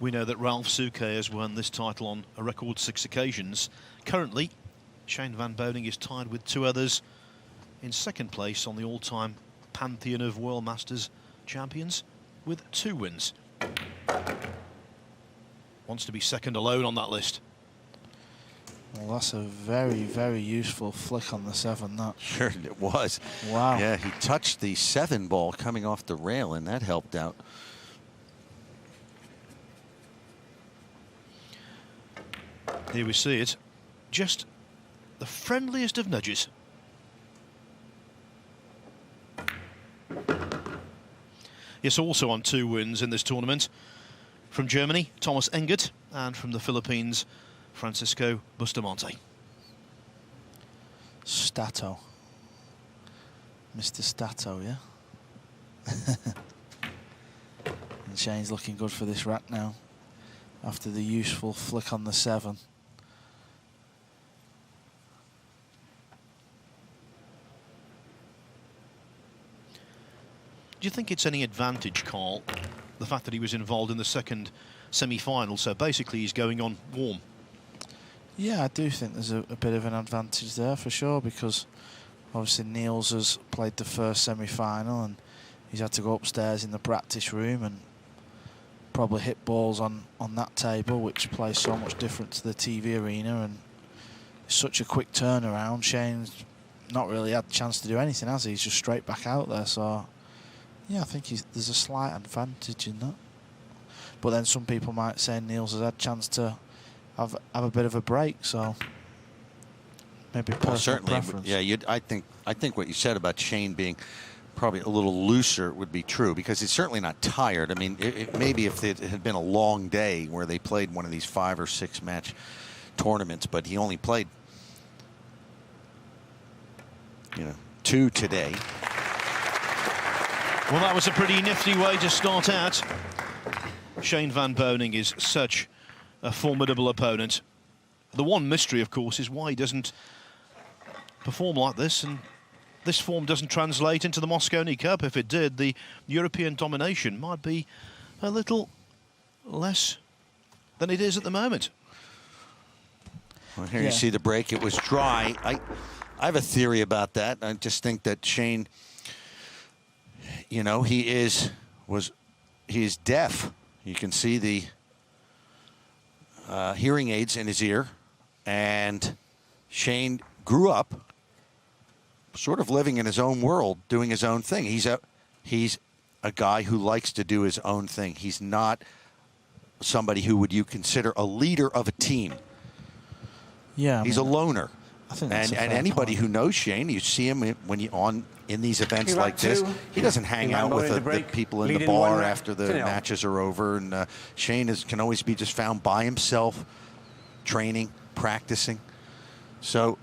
We know that Ralph Souquet has won this title on a record 6 occasions. Currently, Shane van Boening is tied with 2 others in second place on the all-time pantheon of World Masters champions with 2 wins. Wants to be second alone on that list. Well, that's a very, very useful flick on the 7, that. Sure it was. Wow. Yeah, he touched the 7 ball coming off the rail, and that helped out. Here we see it. Just the friendliest of nudges. Yes, also on 2 wins in this tournament. From Germany, Thomas Engert, and from the Philippines, Francisco Bustamante. Stato. Mr. Stato, yeah? And Shane's looking good for this rack now, after the useful flick on the 7. Do you think it's any advantage, Carl, the fact that he was involved in the second semi-final? So basically he's going on warm. Yeah, I do think there's a bit of an advantage there for sure, because obviously Niels has played the first semi-final and he's had to go upstairs in the practice room and probably hit balls on that table, which plays so much different to the TV arena, and it's such a quick turnaround. Shane's not really had the chance to do anything, has he? He's just straight back out there, so yeah, I think there's a slight advantage in that. But then some people might say Niels has had a chance to have a bit of a break, so maybe personal preference. Yeah, I think what you said about Shane being probably a little looser would be true, because he's certainly not tired. I mean, maybe if it had been a long day where they played one of these 5 or 6 match tournaments, but he only played, 2 today. Well, that was a pretty nifty way to start out. Shane van Boening is such a formidable opponent. The one mystery, of course, is why he doesn't perform like this, and this form doesn't translate into the Mosconi Cup. If it did, the European domination might be a little less than it is at the moment. Well, here you see the break. It was dry. I have a theory about that. I just think that Shane, he is deaf. You can see the hearing aids in his ear, and Shane grew up sort of living in his own world, doing his own thing. He's a guy who likes to do his own thing. He's not somebody who would you consider a leader of a team. Yeah, he's a loner. I think that's and anybody who knows Shane, you see him when in these events like this, he doesn't hang out with the people in the bar after the matches are over. And Shane can always be just found by himself, training, practicing. So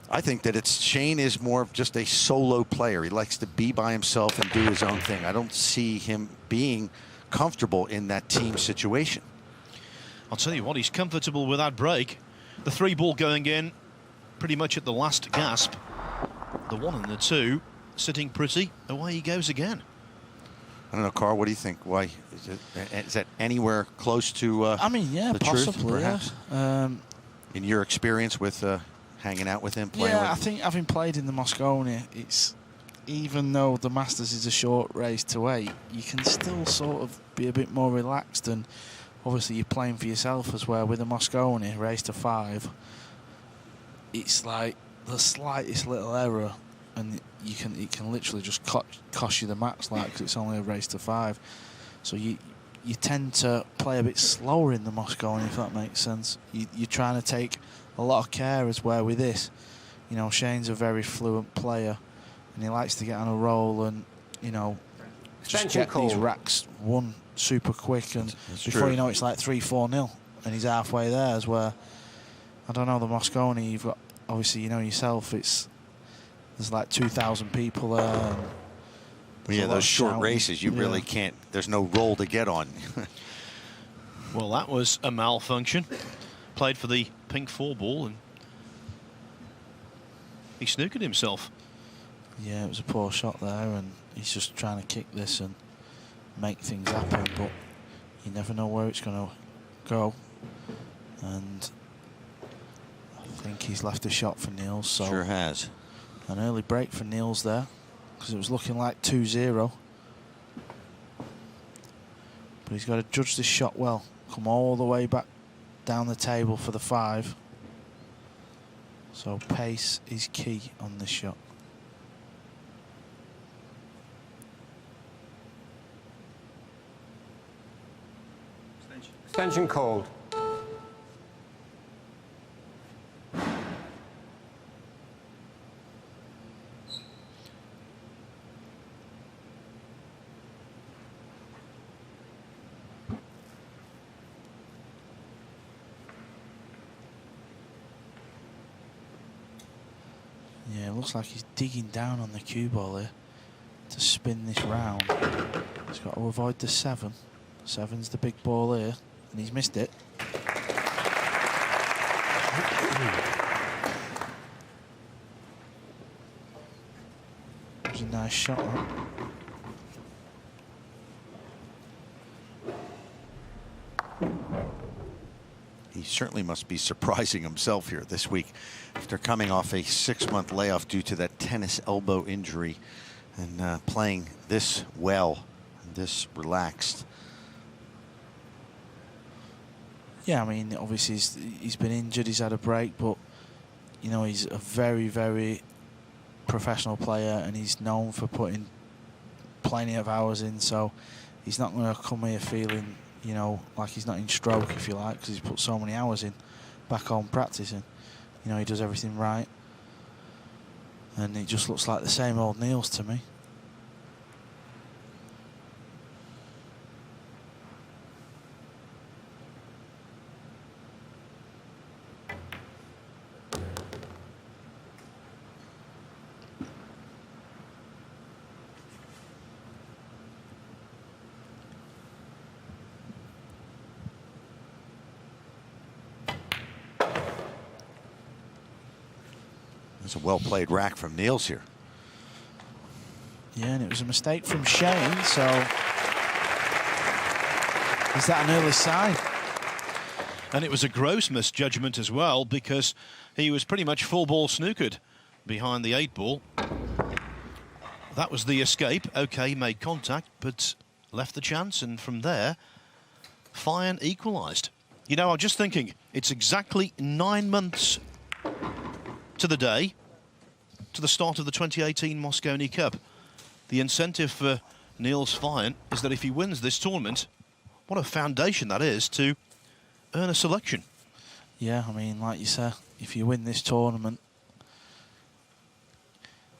I think that Shane is more of just a solo player. He likes to be by himself and do his own thing. I don't see him being comfortable in that team situation. I'll tell you what, he's comfortable with that break. The 3 ball going in pretty much at the last gasp. The 1 and the 2 sitting pretty. Away he goes again. I don't know, Carl, what do you think? Why is that anywhere close to I mean, yeah, the possibly, truth, perhaps? Yeah. In your experience with hanging out with him, playing with him? I think having played in the Mosconi, even though the Masters is a short race to 8, you can still sort of be a bit more relaxed, and obviously you're playing for yourself as well. With the Mosconi, race to 5, it's like the slightest little error and it can literally just cost you the match, like, because it's only a race to 5. So you tend to play a bit slower in the Mosconi, if that makes sense. You're trying to take a lot of care as well with this. Shane's a very fluent player, and he likes to get on a roll and just get these racks won super quick, and before you know it's like 3-4-0, and he's halfway there. As where, I don't know, the Mosconi, you've got, obviously yourself, there's like 2,000 people there. Yeah, those short races, you really can't, there's no roll to get on. Well, that was a malfunction. Played for the pink 4 ball, and he snookered himself. Yeah, it was a poor shot there, and he's just trying to kick this and make things happen. But You never know where it's going to go. And I think he's left a shot for Niels. So sure has. An early break for Niels there, because it was looking like 2-0. But he's got to judge this shot well. Come all the way back down the table for the 5. So pace is key on this shot. Extension called. Yeah, it looks like he's digging down on the cue ball here to spin this round. He's got to avoid the 7. 7's the big ball here, and he's missed it. It was a nice shot, right? He certainly must be surprising himself here this week after coming off a 6-month layoff due to that tennis elbow injury and playing this well, this relaxed. Yeah, I mean, obviously he's been injured, he's had a break, but, you know, he's a very, very professional player and he's known for putting plenty of hours in, so he's not going to come here feeling, you know, like he's not in stroke, if you like, because he's put so many hours in back home practicing. You know, he does everything right. And it just looks like the same old Niels to me. It's a well-played rack from Niels here. Yeah, and it was a mistake from Shane, so is that an early sign? And it was a gross misjudgment as well, because he was pretty much full ball snookered behind the 8 ball. That was the escape. OK, made contact, but left the chance, and from there, Feijen equalised. You know, I'm just thinking, it's exactly 9 months to the day, to the start of the 2018 Mosconi Cup. The incentive for Niels Feijen is that if he wins this tournament, what a foundation that is to earn a selection. Yeah, I mean, like you said, if you win this tournament,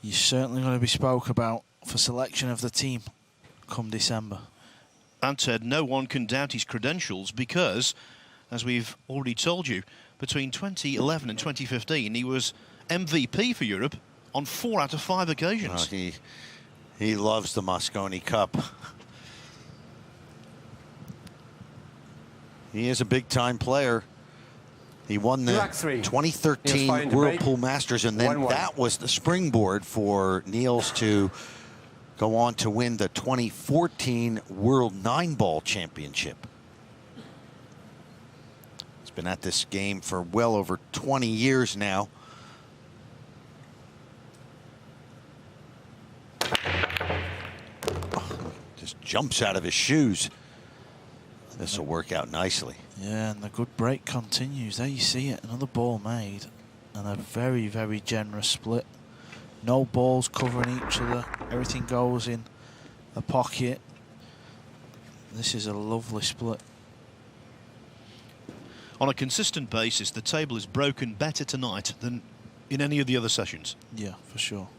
you're certainly going to be spoke about for selection of the team come December. And Ted, no one can doubt his credentials because, as we've already told you, between 2011 and 2015, he was MVP for Europe on 4 out of 5 occasions. He loves the Mosconi Cup. He is a big-time player. He won the 2013 Whirlpool Masters, and then that was the springboard for Niels to go on to win the 2014 World 9-Ball Championship. He's been at this game for well over 20 years now. Just jumps out of his shoes. This will work out nicely. Yeah, and the good break continues. There you see it, another ball made, and a very, very generous split. No balls covering each other. Everything goes in a pocket. This is a lovely split. On a consistent basis, the table is broken better tonight than in any of the other sessions. Yeah, for sure.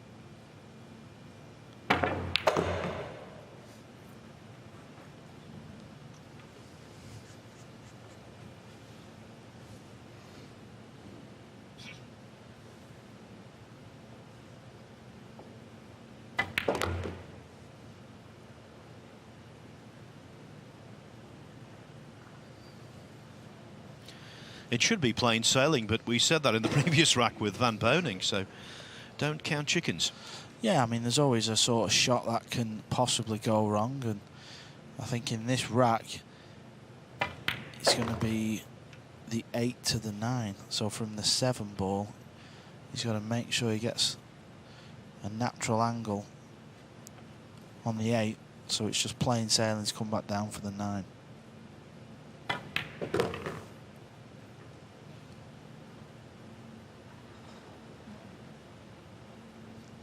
It should be plain sailing, but we said that in the previous rack with Van Boening, so don't count chickens. Yeah, I mean, there's always a sort of shot that can possibly go wrong, and I think in this rack, is going to be the 8 to the 9. So from the 7 ball, he's got to make sure he gets a natural angle on the 8. So it's just plain sailing to come back down for the 9.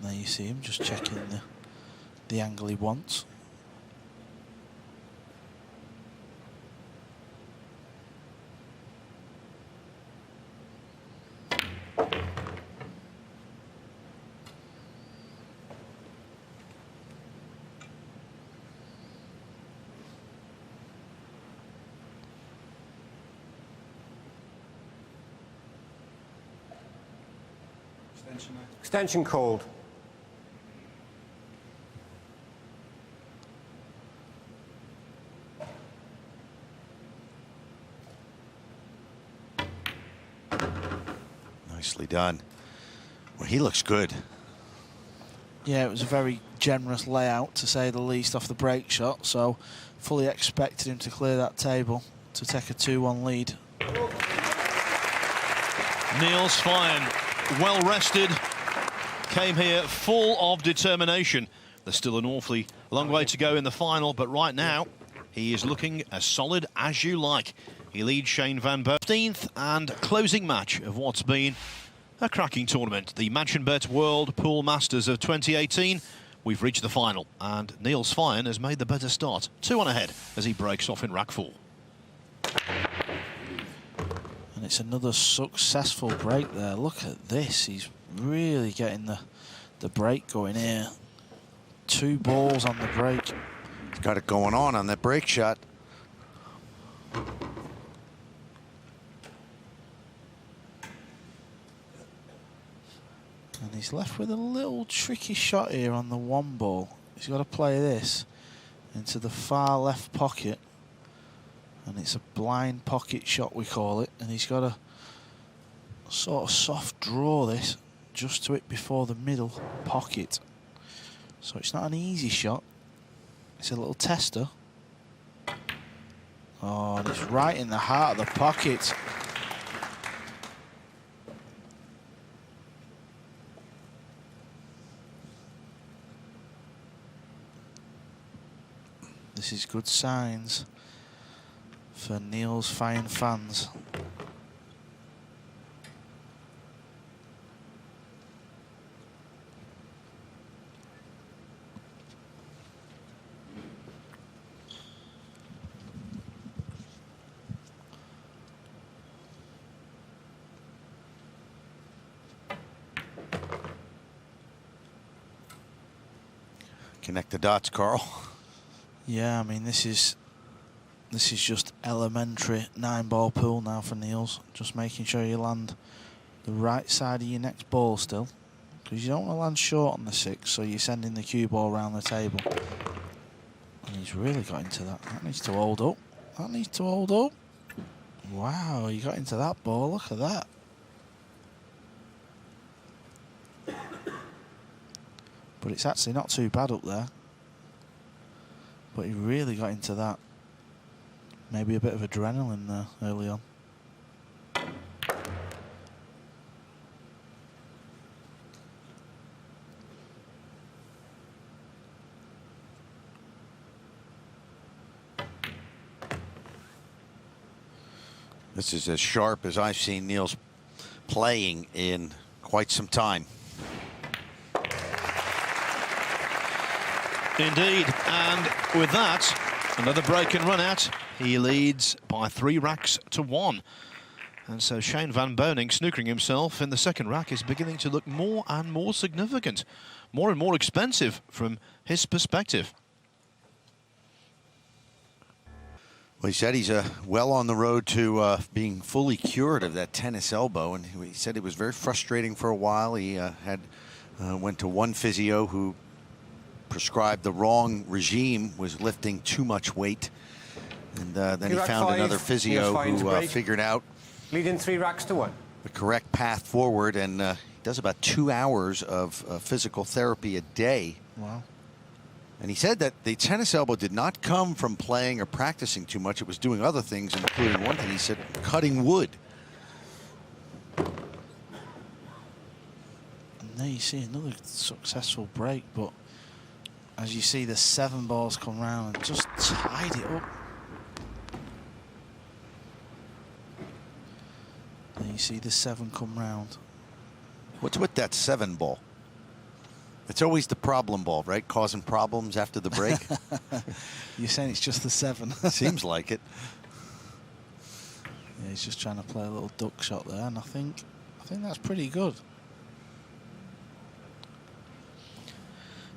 There you see him just checking the angle he wants. Extension called. Nicely done. Well, he looks good. Yeah, it was a very generous layout, to say the least, off the break shot, so fully expected him to clear that table to take a 2-1 lead. Niels Feijen, well rested, came here full of determination. There's still an awfully long way to go in the final, but right now he is looking as solid as you like. He leads Shane van Boening, 15th and closing match of what's been a cracking tournament. The Match&Bet World Pool Masters of 2018. We've reached the final, and Niels Feijen has made the better start. 2 on ahead as he breaks off in rack 4. And it's another successful break there. Look at this. He's really getting the break going here. 2 balls on the break. He's got it going on that break shot. And he's left with a little tricky shot here on the 1 ball. He's got to play this into the far left pocket. And it's a blind pocket shot, we call it. And he's got to sort of soft draw this just to it before the middle pocket. So it's not an easy shot. It's a little tester. Oh, and it's right in the heart of the pocket. This is good signs for Niels Feijen fans. Connect the dots, Carl. Yeah, I mean, this is just elementary 9-ball pool now for Niels. Just making sure you land the right side of your next ball still, because you don't want to land short on the 6, so you're sending the cue ball around the table. And he's really got into that. That needs to hold up. That needs to hold up. Wow, he got into that ball. Look at that. But it's actually not too bad up there. But he really got into that. Maybe a bit of adrenaline there early on. This is as sharp as I've seen Niels playing in quite some time. Indeed, and with that, another break and run out. He leads by 3 racks to 1. And so Shane van Boening, snookering himself in the second rack, is beginning to look more and more significant, more and more expensive from his perspective. Well, he said he's well on the road to being fully cured of that tennis elbow, and he said it was very frustrating for a while. He went to one physio who prescribed the wrong regime, was lifting too much weight, and then he found another physio who figured out leading 3 racks to 1 the correct path forward, and he does about 2 hours of physical therapy a day. Wow. And he said that the tennis elbow did not come from playing or practicing too much. It was doing other things, including one thing he said, cutting wood. And there you see another successful break, but as you see the 7 balls come round and just tied it up. There you see the 7 come round. What's with that 7 ball? It's always the problem ball, right? Causing problems after the break. You're saying it's just the 7? Seems like it. Yeah, he's just trying to play a little duck shot there, and I think that's pretty good.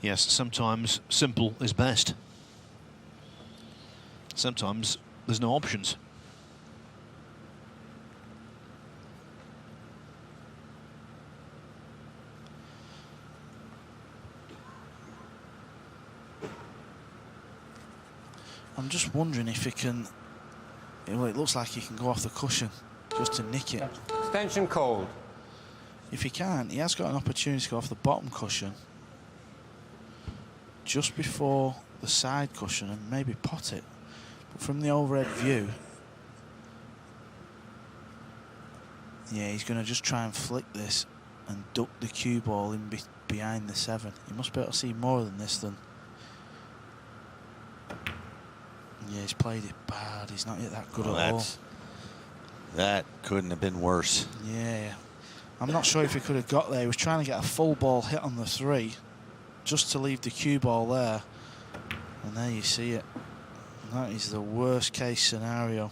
Yes, sometimes simple is best. Sometimes there's no options. I'm just wondering if he can. Well, it looks like he can go off the cushion just to nick it. Extension called. If he can't, he has got an opportunity to go off the bottom cushion just before the side cushion and maybe pot it. But from the overhead view, yeah, he's going to just try and flick this and duck the cue ball in behind the 7. He must be able to see more than this than. Yeah, he's played it bad. He's not yet that good at all. That couldn't have been worse. Yeah. I'm not sure if he could have got there. He was trying to get a full ball hit on the 3 just to leave the cue ball there. And there you see it. That is the worst case scenario.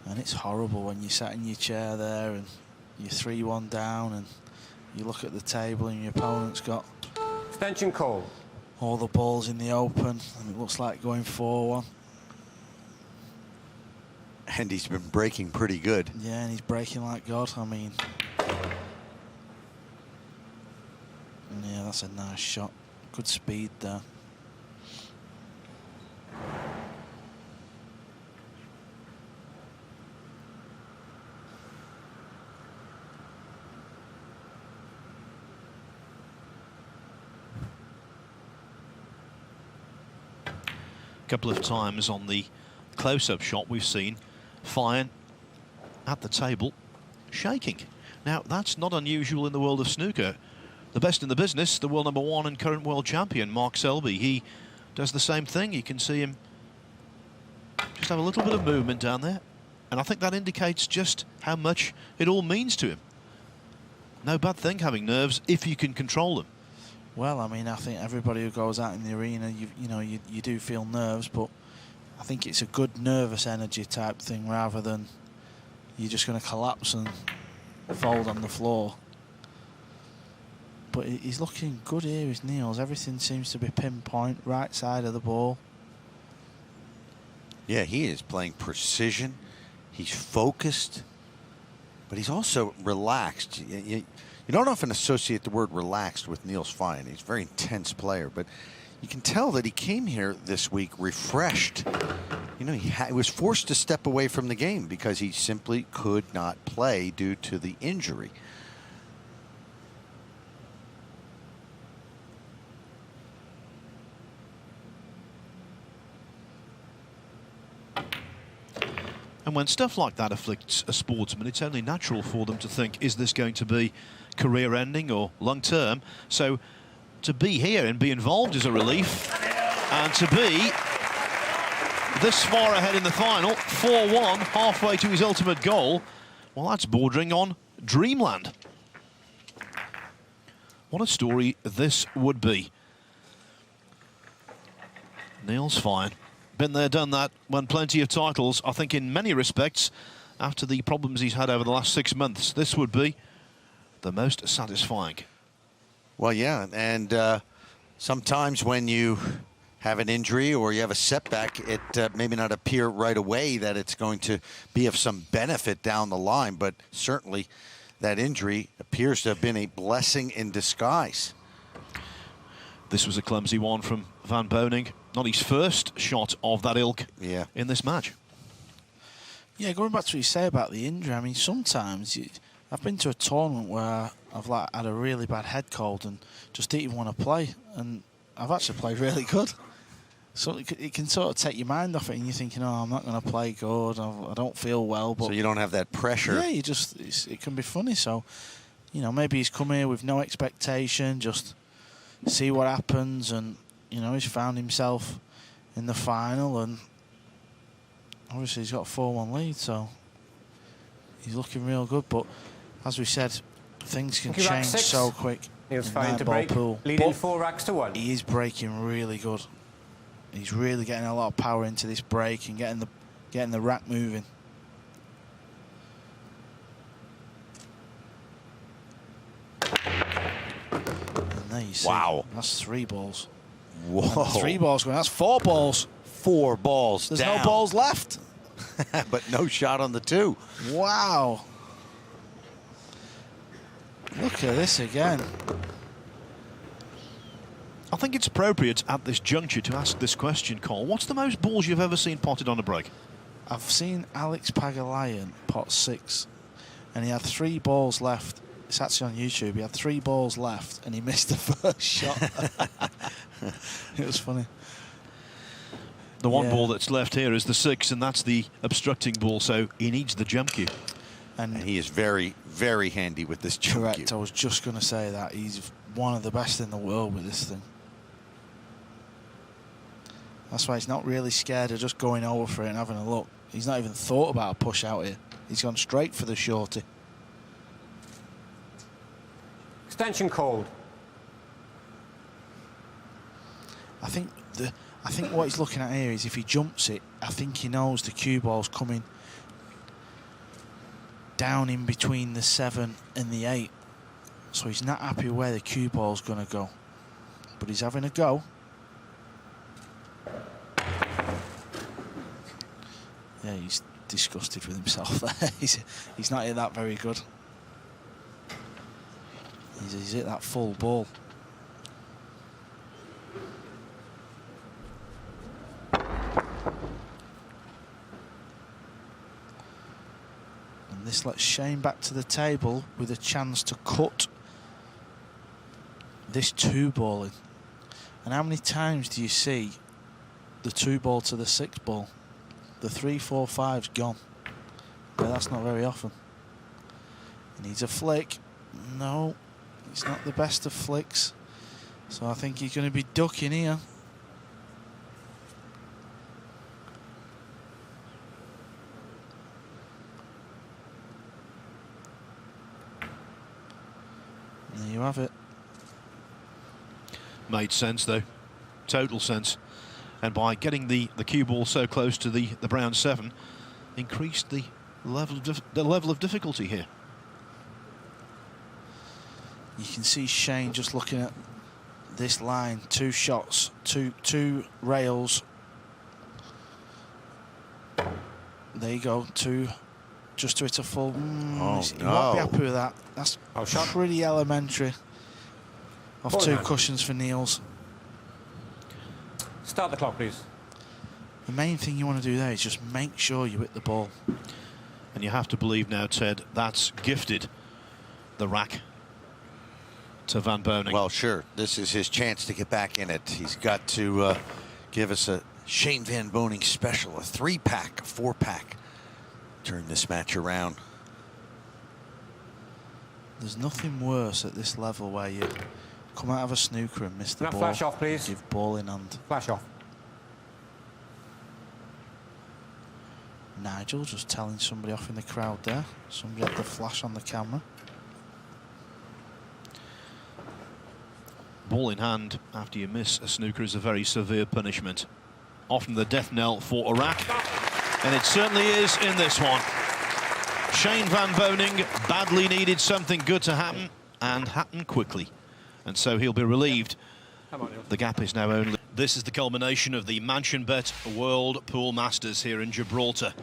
And it's horrible when you sat in your chair there and you're 3-1 down and you look at the table and your opponent's got extension call. All the balls in the open and it looks like going 4-1. And he's been breaking pretty good. Yeah, and he's breaking like God. I mean, yeah, that's a nice shot. Good speed there. Couple of times on the close-up shot we've seen Feijen at the table shaking. Now that's not unusual in the world of snooker. The best in the business, the world #1 and current world champion Mark Selby, he does the same thing. You can see him just have a little bit of movement down there, and I think that indicates just how much it all means to him. No bad thing having nerves if you can control them. Well, I mean, I think everybody who goes out in the arena, you do feel nerves, but I think it's a good nervous energy type thing rather than you're just going to collapse and fold on the floor. But he's looking good here, is Niels. Everything seems to be pinpoint, right side of the ball. Yeah, he is playing precision. He's focused, but he's also relaxed. You don't often associate the word relaxed with Niels Feijen. He's a very intense player, but you can tell that he came here this week refreshed. You know, he was forced to step away from the game because he simply could not play due to the injury. And when stuff like that afflicts a sportsman, it's only natural for them to think, is this going to be career-ending or long-term? So to be here and be involved is a relief. And to be this far ahead in the final, 4-1, halfway to his ultimate goal, well, that's bordering on dreamland. What a story this would be. Niels Feijen. Been there, done that, won plenty of titles. I think in many respects, after the problems he's had over the last 6 months, this would be the most satisfying. Well, yeah, and sometimes when you have an injury or you have a setback, it maybe not appear right away that it's going to be of some benefit down the line, but certainly that injury appears to have been a blessing in disguise. This was a clumsy one from Van Boening. Not his first shot of that ilk in this match. Yeah, going back to what you say about the injury, I mean, sometimes, I've been to a tournament where I've like had a really bad head cold and just didn't even want to play, and I've actually played really good. So it can sort of take your mind off it, and you're thinking, oh, I'm not going to play good, I don't feel well. But so you don't have that pressure. Yeah, it can be funny. So, you know, maybe he's come here with no expectation, just see what happens, and, you know, he's found himself in the final, and obviously he's got a 4-1 lead, so he's looking real good. But as we said, things can change so quick. Niels Feijen to break, pool. leading But 4 racks to 1. he is breaking really good. He's really getting a lot of power into this break and getting the rack moving. And there you see. Wow. That's 3 balls. Whoa. And 3 balls going. That's 4 balls. 4 balls There's down. no balls left. But no shot on the 2. Wow. Look at this again. I think it's appropriate at this juncture to ask this question, Cole. What's the most balls you've ever seen potted on a break? I've seen Alex Pagulayan pot 6, and he had 3 balls left. It's actually on YouTube. He had 3 balls left, and he missed the first shot. It was funny. The one ball that's left here is the 6, and that's the obstructing ball, so he needs the jump cue. And he is very, very handy with this jump correct. cue. I was just going to say that. He's one of the best in the world with this thing. That's why he's not really scared of just going over for it and having a look. He's not even thought about a push out here. He's gone straight for the shorty. Extension called. I think what he's looking at here is if he jumps it, I think he knows the cue ball's coming down in between the 7 and the 8. So he's not happy where the cue ball's going to go. But he's having a go. Yeah, he's disgusted with himself there. He's not hit that very good. He's hit that full ball. And this lets Shane back to the table with a chance to cut this 2 ball in. And how many times do you see the 2 ball to the 6 ball? The 3, 4, 5's gone. But that's not very often. He needs a flick. No, it's not the best of flicks. So I think he's going to be ducking here. There you have it. Made sense, though. Total sense. And by getting the cue ball so close to the brown 7, increased the level of difficulty here. You can see Shane just looking at this line. 2 shots, two rails. There you go. 2 just to hit a full. Oh, he no. won't be happy with that. That's pretty elementary. Off 2 cushions for Niels. Start the clock, please. The main thing you want to do there is just make sure you hit the ball. And you have to believe now, Ted, that's gifted the rack to Van Boening. Well, sure. This is his chance to get back in it. He's got to give us a Shane Van Boening special, a 3-pack, a 4-pack. Turn this match around. There's nothing worse at this level where you come out of a snooker and miss the ball. Flash off, please. Give ball in hand. Flash off. Nigel just telling somebody off in the crowd there. Somebody had the flash on the camera. Ball in hand after you miss a snooker is a very severe punishment. Often the death knell for a rack. And it certainly is in this one. Shane Van Boening badly needed something good to happen, and happen quickly. And so he'll be relieved. The gap is now only... This is the culmination of the Mansion Bet World Pool Masters here in Gibraltar.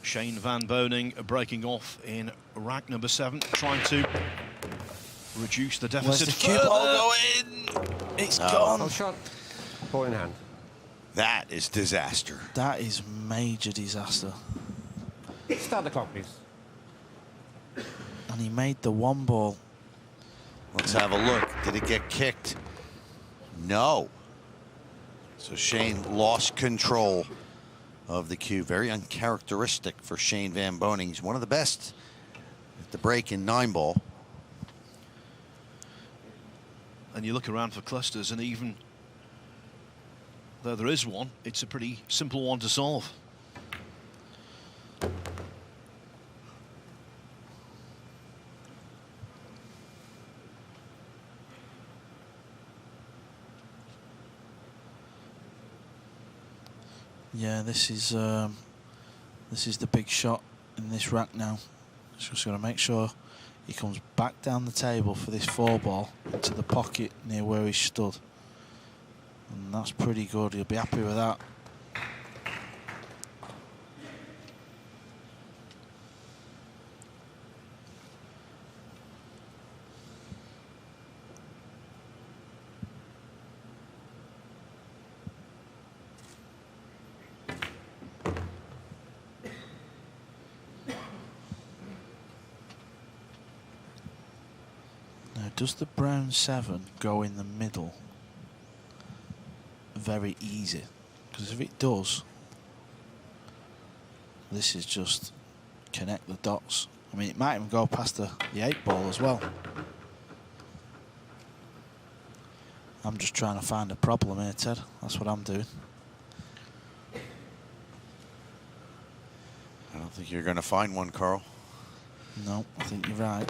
Shane Van Boening breaking off in rack number 7, trying to reduce the deficit. Where's the cue ball going? It's gone. Oh, shot. Ball in hand. That is disaster. That is major disaster. Start the clock, please. And he made the one ball. Let's have a look. Did it get kicked? No. So Shane lost control of the cue. Very uncharacteristic for Shane Van Boening. He's one of the best at the break in 9-ball. And you look around for clusters, and even though there is one, it's a pretty simple one to solve. Yeah, this is the big shot in this rack now. Just got to make sure he comes back down the table for this 4-ball into the pocket near where he stood. And that's pretty good. He'll be happy with that. Does the brown 7 go in the middle? Very easy. Because if it does, this is just connect the dots. I mean, it might even go past the 8-ball as well. I'm just trying to find a problem here, Ted. That's what I'm doing. I don't think you're going to find one, Carl. No, I think you're right.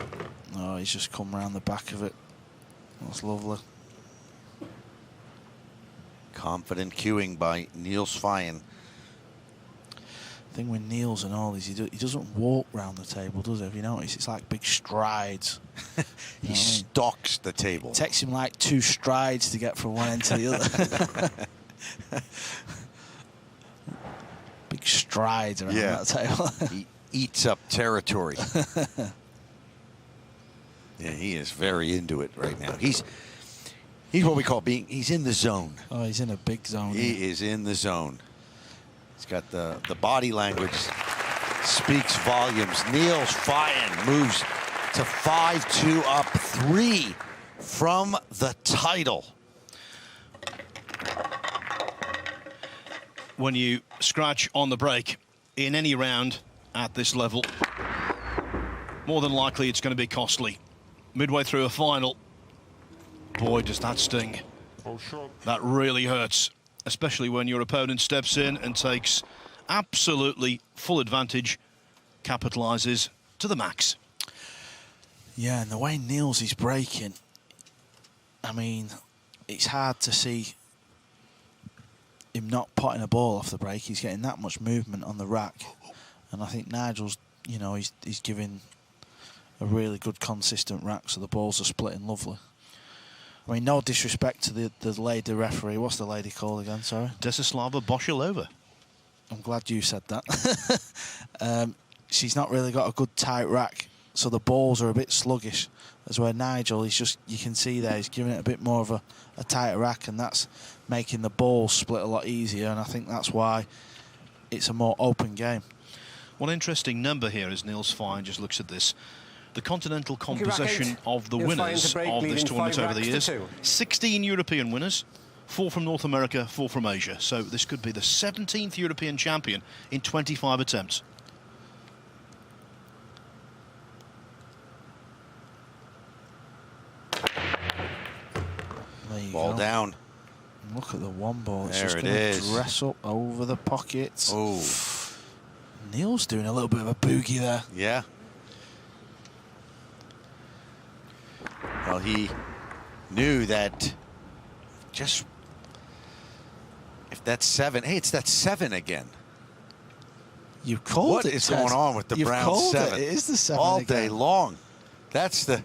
No, he's just come around the back of it. That's lovely. Confident cueing by Niels Feijen. The thing with Niels and all is he doesn't walk round the table, does he? Have you noticed? It's like big strides. He stalks the table. It takes him like 2 strides to get from one end to the other. Big strides around that table. He eats up territory. Yeah, he is very into it right now. He's what we call he's in the zone. Oh, he's in a big zone. He is in the zone. He's got the body language speaks volumes. Niels Feijen moves to 5-2 up 3 from the title. When you scratch on the break in any round at this level, more than likely it's going to be costly. Midway through a final, boy, does that sting. That really hurts, especially when your opponent steps in and takes absolutely full advantage, capitalizes to the max. Yeah, and the way Niels is breaking, I mean, it's hard to see him not potting a ball off the break. He's getting that much movement on the rack. And I think Nigel's, you know, he's giving a really good consistent rack, so the balls are splitting lovely. I mean, no disrespect to the lady referee. What's the lady called again, sorry? Desislava Boshilova. I'm glad you said that. She's not really got a good tight rack, so the balls are a bit sluggish. As where Nigel, he's just, you can see there, he's giving it a bit more of a tighter rack, and that's making the balls split a lot easier, and I think that's why it's a more open game. One interesting number here as Niels Feijen just looks at this. The continental composition of the winners of this tournament over the years. 16 European winners, 4 from North America, 4 from Asia. So this could be the 17th European champion in 25 attempts. Ball down. Look at the 1-ball. It's there just it going to is. dress up over the pockets. Oh. Niels doing a little bit of a boogie there. Yeah. Well, he knew that just if that's 7. Hey, it's that 7 again. You called what it. What is Ted. going on with the You've brown called 7? It is the 7 all again. day long. That's the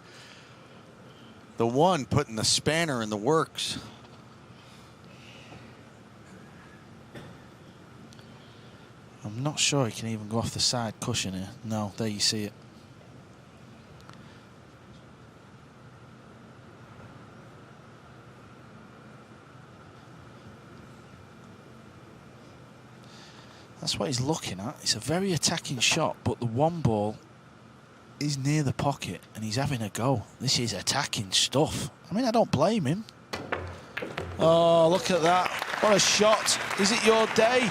one putting the spanner in the works. I'm not sure he can even go off the side cushion here. No, there you see it. That's what he's looking at. It's a very attacking shot, but the 1-ball he's near the pocket and he's having a go. This is attacking stuff. I mean, I don't blame him. Oh, look at that. What a shot. Is it your day?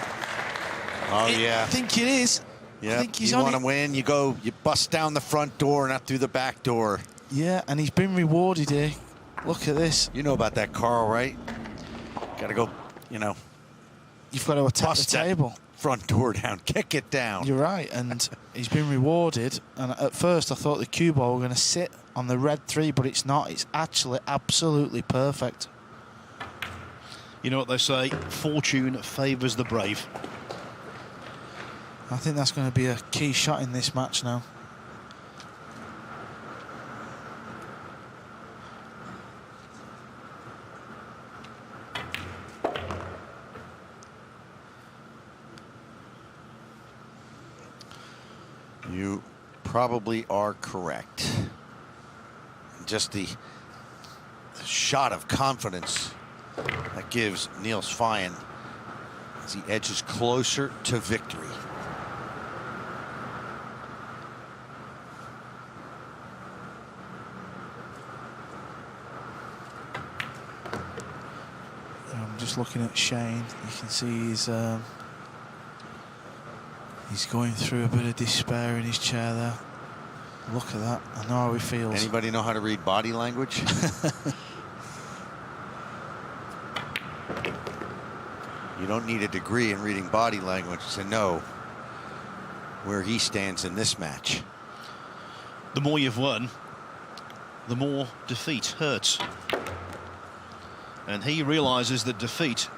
Oh, yeah. I think it is. Yeah, I think he's you want to win, you bust down the front door, not through the back door. Yeah, and he's been rewarded here. Look at this. You know about that, Carl, right? Got to go, you know. You've got to attack the table. Front door down, kick it down. You're right, and he's been rewarded. And at first I thought the cue ball were going to sit on the red 3, but it's not. It's actually absolutely perfect. You know what they say, fortune favours the brave. I think that's going to be a key shot in this match now. You probably are correct. Just the shot of confidence that gives Niels Feijen as he edges closer to victory. I'm just looking at Shane. You can see he's going through a bit of despair in his chair there. Look at that. I know how he feels. Anybody know how to read body language? You don't need a degree in reading body language to know where he stands in this match. The more you've won, the more defeat hurts. And he realises that defeat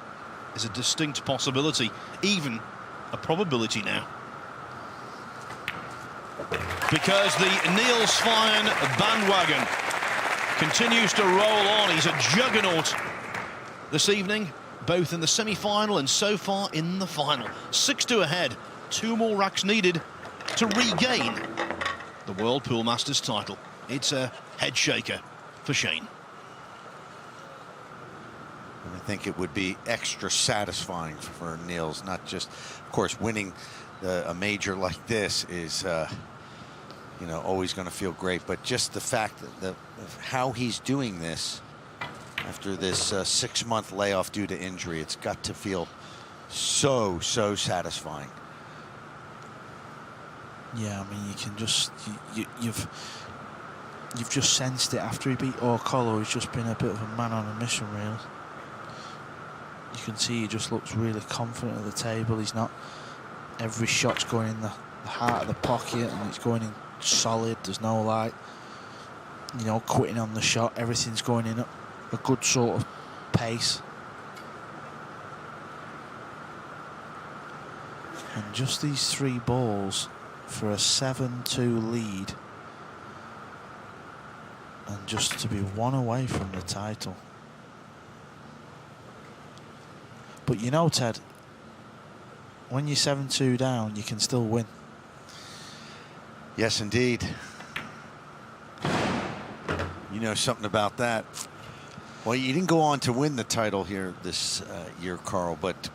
is a distinct possibility, even a probability now. Because the Niels Feijen bandwagon continues to roll on. He's a juggernaut this evening, both in the semi-final and so far in the final. 6-2 ahead, 2 more racks needed to regain the World Pool Masters title. It's a head shaker for Shane. I think it would be extra satisfying for Niels, not just, of course, winning a major like this is, you know, always going to feel great, but just the fact that of how he's doing this after this 6-month layoff due to injury, it's got to feel so satisfying. Yeah, I mean, you can just you've just sensed it after he beat O'Connor. He's just been a bit of a man on a mission, really. You can see he just looks really confident at the table. He's not. Every shot's going in the heart of the pocket, and it's going in solid. There's no like, you know, quitting on the shot. Everything's going in at a good sort of pace. And just these 3 balls for a 7-2 lead, and just to be 1 away from the title. But you know, Ted, when you're 7-2 down, you can still win. Yes, indeed. You know something about that. Well, you didn't go on to win the title here this year, Carl, but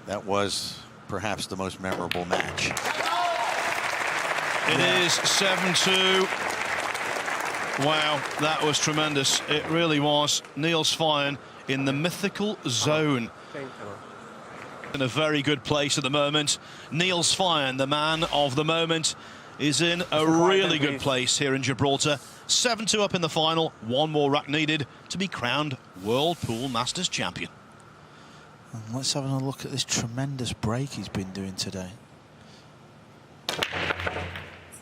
that was perhaps the most memorable match. It is 7-2. Wow, that was tremendous. It really was. Niels Feijen in the mythical zone. In a very good place at the moment. Niels Feijen, the man of the moment, is in a really good place here in Gibraltar. 7-2 up in the final. 1 more rack needed to be crowned World Pool Masters champion. And let's have a look at this tremendous break he's been doing today.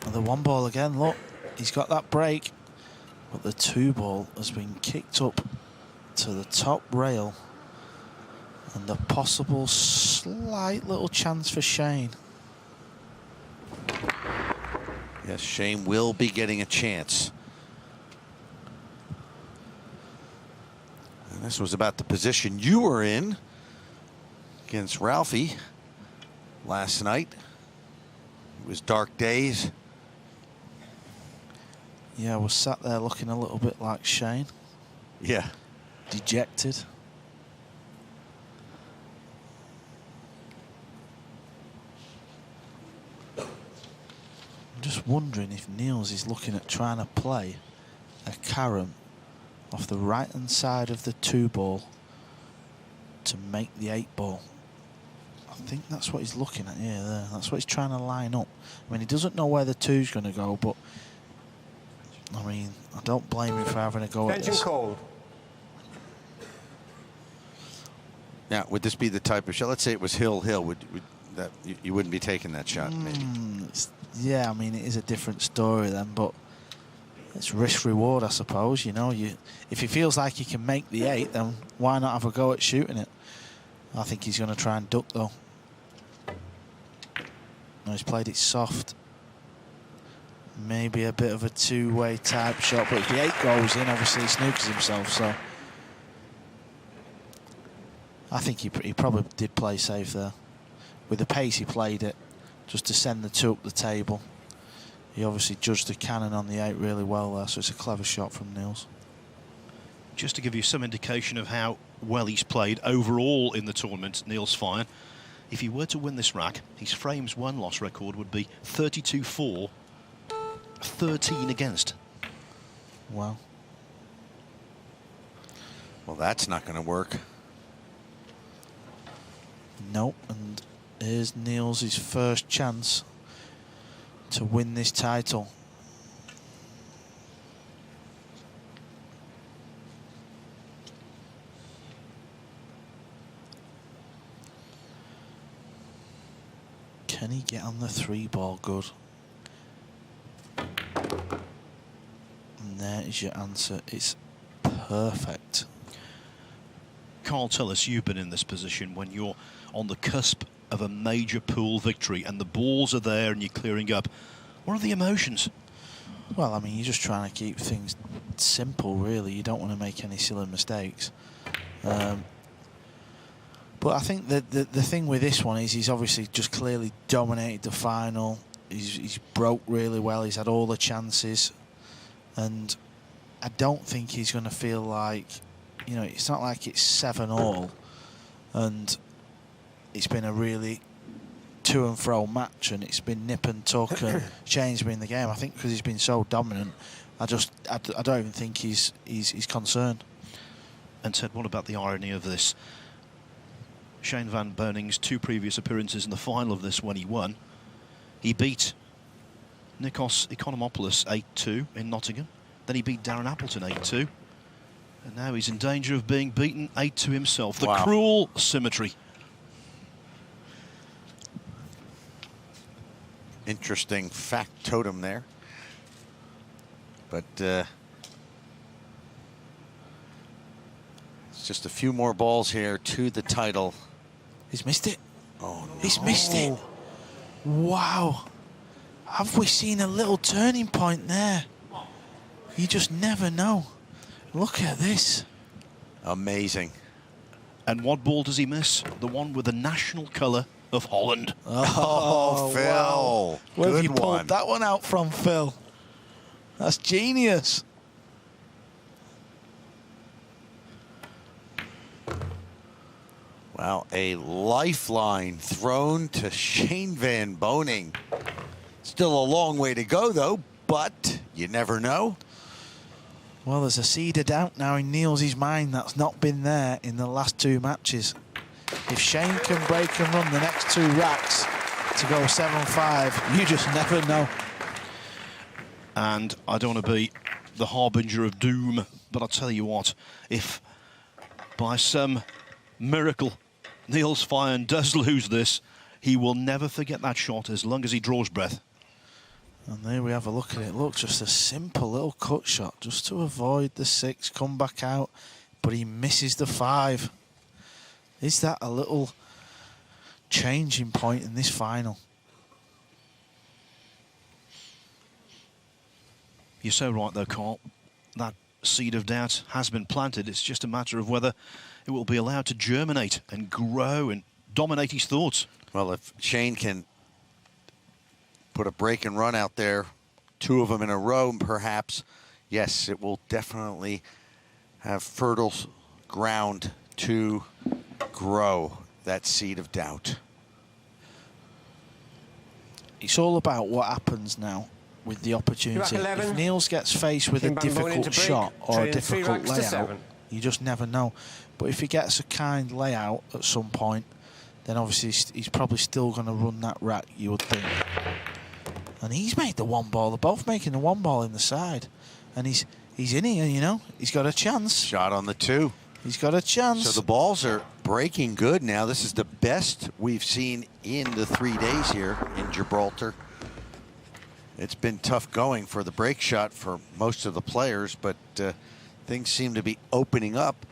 And the 1 ball again, look, he's got that break, but the 2 ball has been kicked up to the top rail, and the possible slight little chance for Shane. Yes, Shane will be getting a chance. And this was about the position you were in against Ralphie last night. It was dark days. Yeah, I was sat there looking a little bit like Shane. Yeah. Dejected. I'm just wondering if Niels is looking at trying to play a carom off the right-hand side of the 2-ball to make the 8-ball. I think that's what he's looking at here. There. That's what he's trying to line up. I mean, he doesn't know where the 2's going to go, but I mean, I don't blame him for having a go at this. Called. Now, would this be the type of shot? Let's say it was hill-hill. Would that you wouldn't be taking that shot, maybe? Yeah, I mean, it is a different story then, but it's risk-reward, I suppose. You know, if he feels like he can make the 8, then why not have a go at shooting it? I think he's going to try and duck, though. No, he's played it soft. Maybe a bit of a two-way type shot, but if the 8 goes in, obviously he snookers himself, so I think he probably did play safe there. With the pace he played it, just to send the 2 up the table. He obviously judged the cannon on the 8 really well there, so it's a clever shot from Niels. Just to give you some indication of how well he's played overall in the tournament, Niels Feijen, if he were to win this rack, his frames won loss record would be 32-4, 13 against. Wow. Well, that's not going to work. Nope, and here's Niels' first chance to win this title. Can he get on the 3-ball good? And there is your answer. It's perfect. Carl, tell us, you've been in this position when you're on the cusp of a major pool victory and the balls are there and you're clearing up. What are the emotions? Well, I mean, you're just trying to keep things simple, really. You don't want to make any silly mistakes. But I think that the thing with this one is he's obviously just clearly dominated the final. He's broke really well. He's had all the chances. And I don't think he's going to feel like, you know, it's not like it's 7-all and it's been a really to and fro match and it's been nip and tuck and Shane's been in the game. I think because he's been so dominant, I don't even think he's concerned. And Ted, what about the irony of this? Shane van Boening's 2 previous appearances in the final of this when he won, he beat Nikos Economopoulos 8-2 in Nottingham. Then he beat Darren Appleton 8-2. And now he's in danger of being beaten 8-2 himself. The cruel symmetry. Interesting factotum there. But it's just a few more balls here to the title. He's missed it. Oh, no. He's missed it. Wow. Have we seen a little turning point there? You just never know. Look at this. Amazing. And what ball does he miss? The one with the national colour of Holland. Oh, Phil. Wow. Where have you pulled one. that one out from, Phil? That's genius. Wow, a lifeline thrown to Shane van Boening. Still a long way to go, though, but you never know. Well, there's a seed of doubt now in Niels' mind that's not been there in the last 2 matches. If Shane can break and run the next 2 racks to go 7-5, you just never know. And I don't want to be the harbinger of doom, but I'll tell you what, if by some miracle Niels Feijen does lose this, he will never forget that shot as long as he draws breath. And there we have a look at it. Look, just a simple little cut shot just to avoid the 6, come back out, but he misses the 5. Is that a little changing point in this final? You're so right, though, Carl. That seed of doubt has been planted. It's just a matter of whether it will be allowed to germinate and grow and dominate his thoughts. Well, if Shane can put a break and run out there, 2 of them in a row, perhaps, yes, it will definitely have fertile ground to grow that seed of doubt. It's all about what happens now with the opportunity. If Niels gets faced with a difficult shot or a difficult layout, you just never know. But if he gets a kind layout at some point, then obviously he's probably still going to run that rack, you would think. And he's made the one ball. They're both making the one ball in the side. And he's in here, you know. He's got a chance. Shot on the 2. He's got a chance. So the balls are breaking good now. This is the best we've seen in the 3 days here in Gibraltar. It's been tough going for the break shot for most of the players, but things seem to be opening up.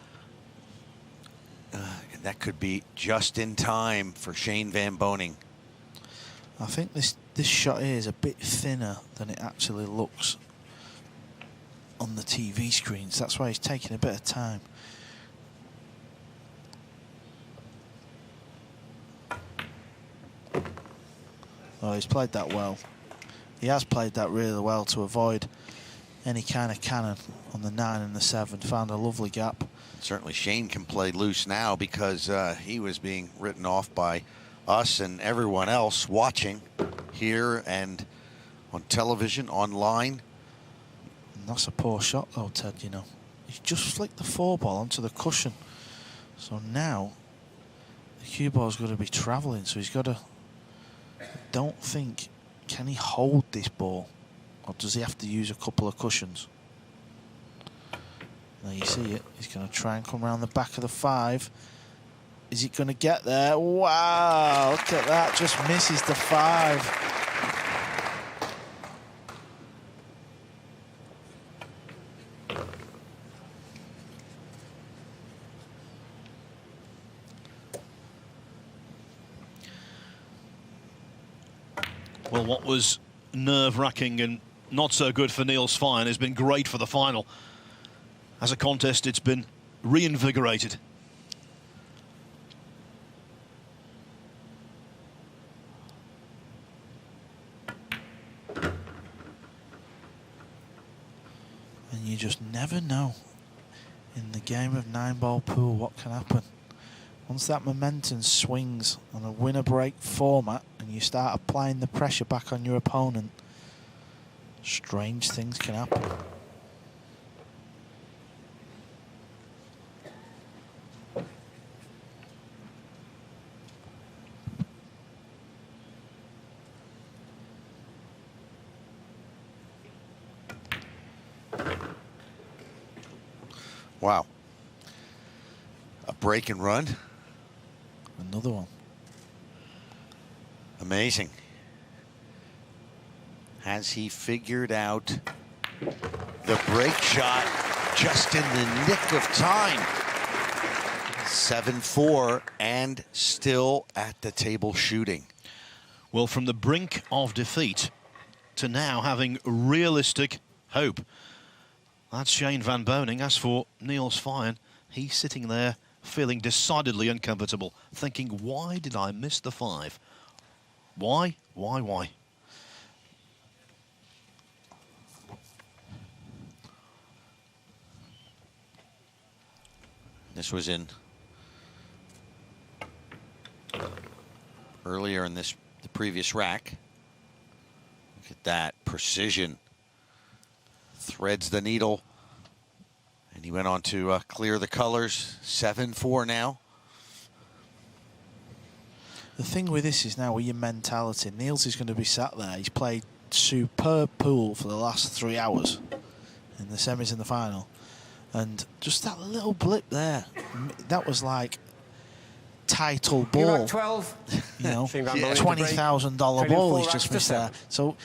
And that could be just in time for Shane Van Boening. I think this shot here is a bit thinner than it actually looks on the TV screens. That's why he's taking a bit of time. Oh, he's played that well. He has played that really well to avoid any kind of cannon on the 9 and the 7. Found a lovely gap. Certainly Shane can play loose now because he was being written off by us and everyone else watching here and on television, online. And that's a poor shot though, Ted, you know. He just flicked the 4 ball onto the cushion. So now the cue ball's got to be travelling, so he's got to... I don't think... Can he hold this ball? Or does he have to use a couple of cushions? There you see it. He's going to try and come around the back of the 5. Is he going to get there? Wow, look at that. Just misses the 5. Well, what was nerve-wracking and not so good for Niels Feijen has been great for the final. As a contest, it's been reinvigorated. And you just never know in the game of 9-ball pool what can happen. Once that momentum swings on a winner-break format and you start applying the pressure back on your opponent, strange things can happen. Wow. A break and run. Another one. Amazing. Has he figured out the break shot just in the nick of time? 7-4 and still at the table shooting. Well, from the brink of defeat to now having realistic hope. That's Shane Van Boening. As for Niels Feijen, he's sitting there feeling decidedly uncomfortable, thinking, why did I miss the 5? Why? Why? This was in earlier in the previous rack. Look at that precision. Threads the needle. And he went on to clear the colors. 7-4 now. The thing with this is now with your mentality, Niels is going to be sat there. He's played superb pool for the last 3 hours in the semis and the final. And just that little blip there, that was like title ball. 12. You know, Yeah. $20,000 ball he's just missed there. So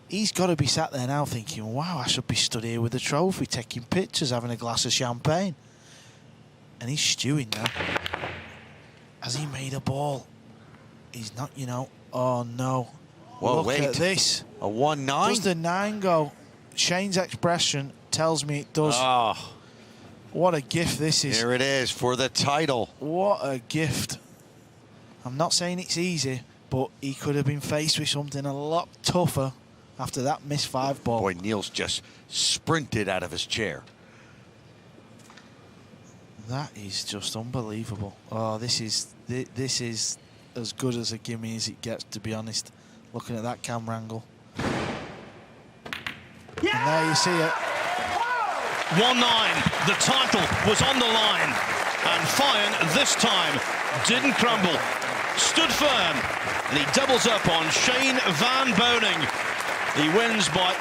he's got to be sat there now thinking, wow, I should be stood here with a trophy, taking pictures, having a glass of champagne. And he's stewing now. Has he made a ball? He's not, you know. Oh, no. Whoa, Look wait. at this. A 1-9? Does the 9 go? Shane's expression tells me it does. Oh. What a gift this is. Here it is for the title. What a gift. I'm not saying it's easy, but he could have been faced with something a lot tougher after that missed 5 ball. Boy, Niels just sprinted out of his chair. That is just unbelievable. Oh, this is as good as a gimme as it gets, to be honest. Looking at that camera angle. And there you see it. 1-9. The title was on the line. And Feijen, this time, didn't crumble. Stood firm. And he doubles up on Shane van Boening. He wins by